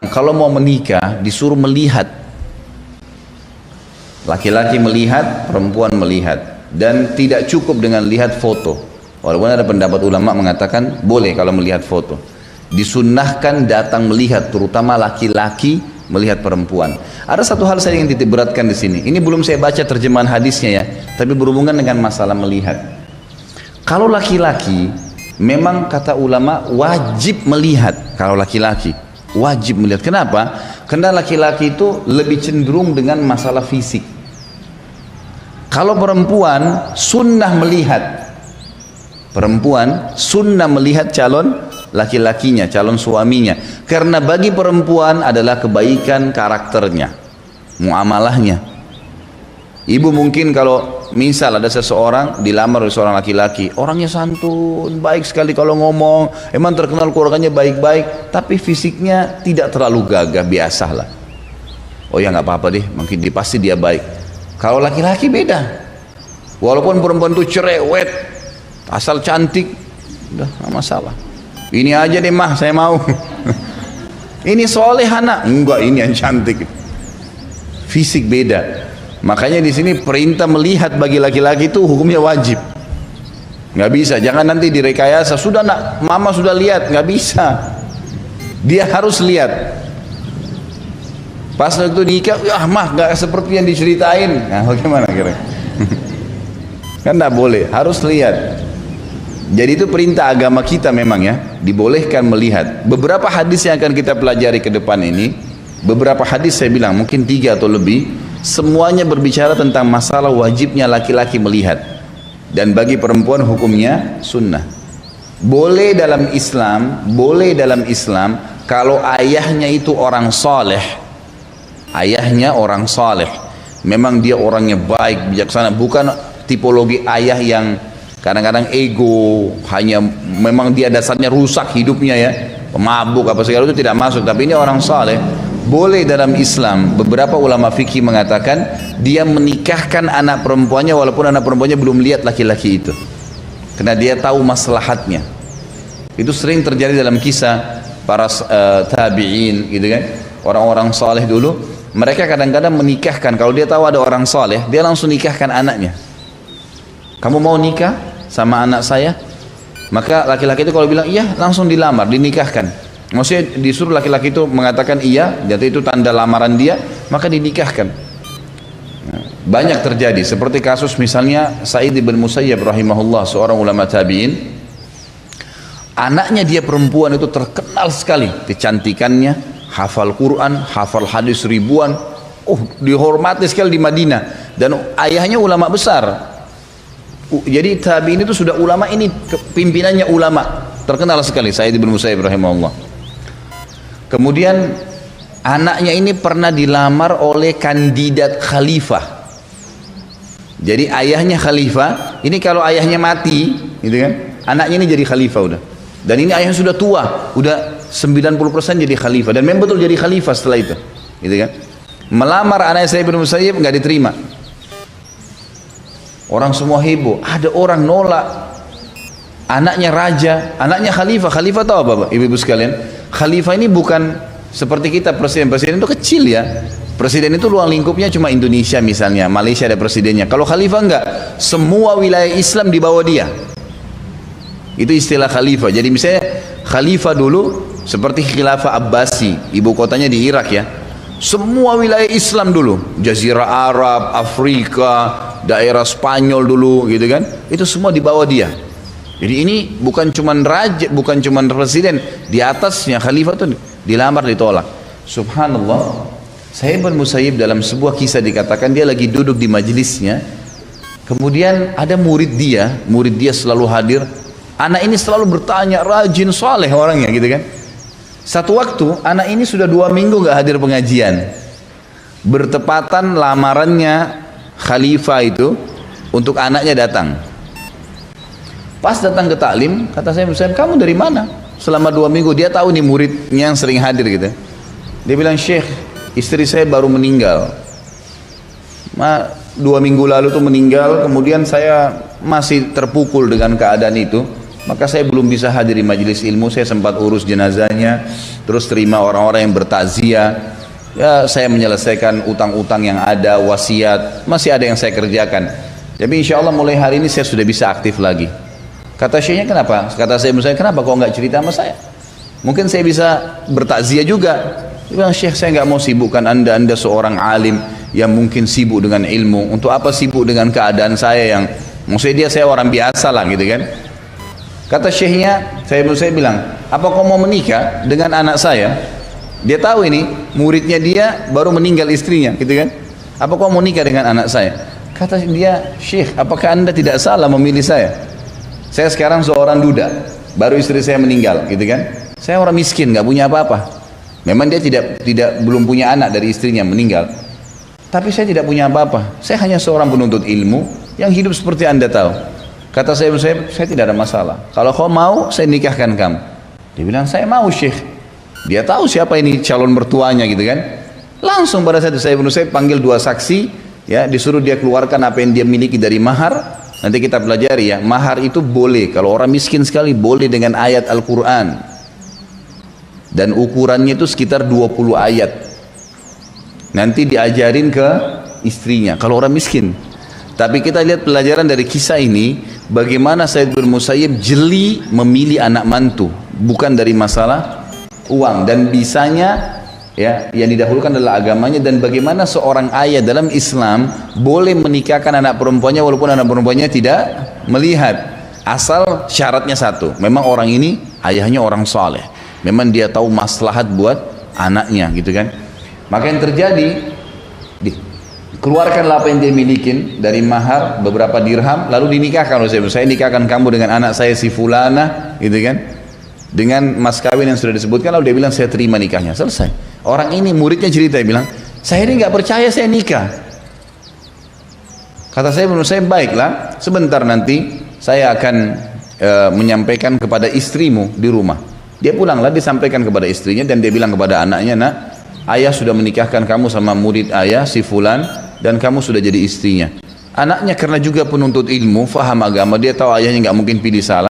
Kalau mau menikah disuruh melihat, laki-laki melihat, perempuan melihat, dan tidak cukup dengan lihat foto. Walaupun ada pendapat ulama mengatakan boleh kalau melihat foto, disunnahkan datang melihat, terutama laki-laki melihat perempuan. Ada satu hal saya ingin titik beratkan di sini. Ini belum saya baca terjemahan hadisnya ya, tapi berhubungan dengan masalah melihat. Kalau laki-laki, memang kata ulama wajib melihat. Kalau laki-laki wajib melihat. Kenapa? Karena laki-laki itu lebih cenderung dengan masalah fisik. Kalau perempuan sunnah melihat. Perempuan sunnah melihat calon laki-lakinya, calon suaminya. Karena bagi perempuan adalah kebaikan karakternya, muamalahnya. Ibu mungkin kalau misal ada seseorang dilamar oleh seorang laki-laki, orangnya santun, baik sekali kalau ngomong, emang terkenal keluarganya baik-baik, tapi fisiknya tidak terlalu gagah, biasalah. Oh ya nggak apa-apa deh, mungkin pasti dia baik. Kalau laki-laki beda. Walaupun perempuan itu cerewet, asal cantik, udah nggak masalah. Ini aja deh mah, saya mau. Ini soleh anak, enggak, ini yang cantik. Fisik beda. Makanya di sini perintah melihat bagi laki-laki itu hukumnya wajib. Nggak bisa, jangan nanti direkayasa. Sudah nak, mama sudah lihat, nggak bisa. Dia harus lihat. Pas waktu nikah, ya mah nggak seperti yang diceritain. Nah, bagaimana kira? Kan nggak boleh, harus lihat. Jadi itu perintah agama kita memang ya, dibolehkan melihat. Beberapa hadis yang akan kita pelajari ke depan ini, beberapa hadis saya bilang mungkin 3 atau lebih, semuanya berbicara tentang masalah wajibnya laki-laki melihat. Dan bagi perempuan hukumnya sunnah. Boleh dalam Islam kalau ayahnya itu orang saleh. Ayahnya orang saleh. Memang dia orangnya baik, bijaksana, bukan tipologi ayah yang kadang-kadang ego, hanya memang dia dasarnya rusak hidupnya ya, pemabuk apa segala itu tidak masuk, tapi ini orang saleh. Boleh dalam Islam. Beberapa ulama fikih mengatakan dia menikahkan anak perempuannya walaupun anak perempuannya belum lihat laki-laki itu, karena dia tahu maslahatnya. Itu sering terjadi dalam kisah para tabi'in gitu kan, orang-orang saleh dulu. Mereka kadang-kadang menikahkan, kalau dia tahu ada orang saleh, dia langsung nikahkan anaknya. Kamu mau nikah sama anak saya? Maka laki-laki itu kalau bilang iya, langsung dilamar, dinikahkan. Maksudnya disuruh laki-laki itu mengatakan iya, jadi itu tanda lamaran dia, maka dinikahkan. Banyak terjadi, seperti kasus misalnya Sa'id bin Musayyab rahimahullah, seorang ulama tabi'in. Anaknya dia perempuan itu terkenal sekali kecantikannya, hafal Quran, hafal hadis ribuan, dihormati sekali di Madinah, dan ayahnya ulama besar. Jadi tabi'in itu sudah ulama, ini pimpinannya ulama terkenal sekali, Sa'id bin Musayyab rahimahullah. Kemudian anaknya ini pernah dilamar oleh kandidat khalifah. Jadi ayahnya khalifah, ini kalau ayahnya mati gitu kan, anaknya ini jadi khalifah udah. Dan ini ayahnya sudah tua, udah 90% jadi khalifah, dan memang betul jadi khalifah setelah itu gitu kan. Melamar anak Sa'id bin Musayyib nggak diterima. Orang semua heboh, ada orang nolak. Anaknya raja, anaknya khalifah. Khalifah tahu apa, ibu-ibu sekalian? Khalifah ini bukan seperti kita presiden. Presiden itu kecil ya. Presiden itu ruang lingkupnya cuma Indonesia misalnya, Malaysia ada presidennya. Kalau khalifah enggak, semua wilayah Islam di bawah dia. Itu istilah khalifah. Jadi misalnya khalifah dulu seperti khilafah Abbasi, ibu kotanya di Irak ya. Semua wilayah Islam dulu, Jazirah Arab, Afrika, daerah Spanyol dulu gitu kan, itu semua di bawah dia. Jadi ini bukan cuman raja, bukan cuman presiden, di atasnya khalifah itu dilamar ditolak. Subhanallah. Sa'id bin Musayyib dalam sebuah kisah dikatakan dia lagi duduk di majelisnya, kemudian ada murid dia selalu hadir. Anak ini selalu bertanya, rajin, saleh orangnya gitu kan. Satu waktu anak ini sudah 2 minggu nggak hadir pengajian. Bertepatan lamarannya khalifah itu untuk anaknya datang. Pas datang ke taklim, kata saya, kamu dari mana? Selama 2 minggu, dia tahu nih muridnya yang sering hadir gitu. Dia bilang, Syekh, istri saya baru meninggal. 2 minggu lalu tuh meninggal, kemudian saya masih terpukul dengan keadaan itu. Maka saya belum bisa hadir di majelis ilmu, saya sempat urus jenazahnya, terus terima orang-orang yang bertakziah. Ya, saya menyelesaikan utang-utang yang ada, wasiat, masih ada yang saya kerjakan. Tapi insya Allah mulai hari ini saya sudah bisa aktif lagi. Kata syekhnya, kenapa? Kata saya, kenapa kok nggak cerita sama saya? Mungkin saya bisa bertakziah juga. Dia bilang, Syekh, saya nggak mau sibukkan anda seorang alim yang mungkin sibuk dengan ilmu. Untuk apa sibuk dengan keadaan saya yang, maksudnya saya orang biasa lah gitu kan. Kata syekhnya, saya bilang, apa kau mau menikah dengan anak saya? Dia tahu ini, muridnya dia baru meninggal istrinya gitu kan. Apa kau mau nikah dengan anak saya? Kata dia, Syekh, apakah anda tidak salah memilih saya? Saya sekarang seorang duda, baru istri saya meninggal gitu kan. Saya orang miskin, nggak punya apa-apa. Memang dia belum punya anak dari istrinya meninggal. Tapi saya tidak punya apa-apa. Saya hanya seorang penuntut ilmu yang hidup seperti anda tahu. Kata saya tidak ada masalah. Kalau kau mau, saya nikahkan kamu. Dia bilang, saya mau, Syekh. Dia tahu siapa ini calon mertuanya gitu kan. Langsung pada saat itu saya panggil dua saksi, ya, disuruh dia keluarkan apa yang dia miliki dari mahar. Nanti kita pelajari ya, mahar itu boleh kalau orang miskin sekali, boleh dengan ayat Al-Quran. Dan ukurannya itu sekitar 20 ayat. Nanti diajarin ke istrinya kalau orang miskin. Tapi kita lihat pelajaran dari kisah ini, bagaimana Said bin Musayyib jeli memilih anak mantu, bukan dari masalah uang, dan bisanya ya yang didahulukan adalah agamanya, dan bagaimana seorang ayah dalam Islam boleh menikahkan anak perempuannya walaupun anak perempuannya tidak melihat, asal syaratnya satu, memang orang ini ayahnya orang saleh, memang dia tahu maslahat buat anaknya gitu kan. Maka yang terjadi, keluarkanlah apa yang dia milikin dari mahar beberapa dirham, lalu dinikahkan. Saya nikahkan kamu dengan anak saya si fulana gitu kan, dengan mas kawin yang sudah disebutkan. Lalu dia bilang, saya terima nikahnya, selesai. Orang ini muridnya cerita, dia bilang, saya ini nggak percaya, saya nikah. Kata saya, menurut saya, baiklah, sebentar nanti saya akan menyampaikan kepada istrimu di rumah. Dia pulanglah, disampaikan kepada istrinya, dan dia bilang kepada anaknya, nak, ayah sudah menikahkan kamu sama murid ayah si fulan, dan kamu sudah jadi istrinya. Anaknya karena juga penuntut ilmu, faham agama, dia tahu ayahnya nggak mungkin pilih salah.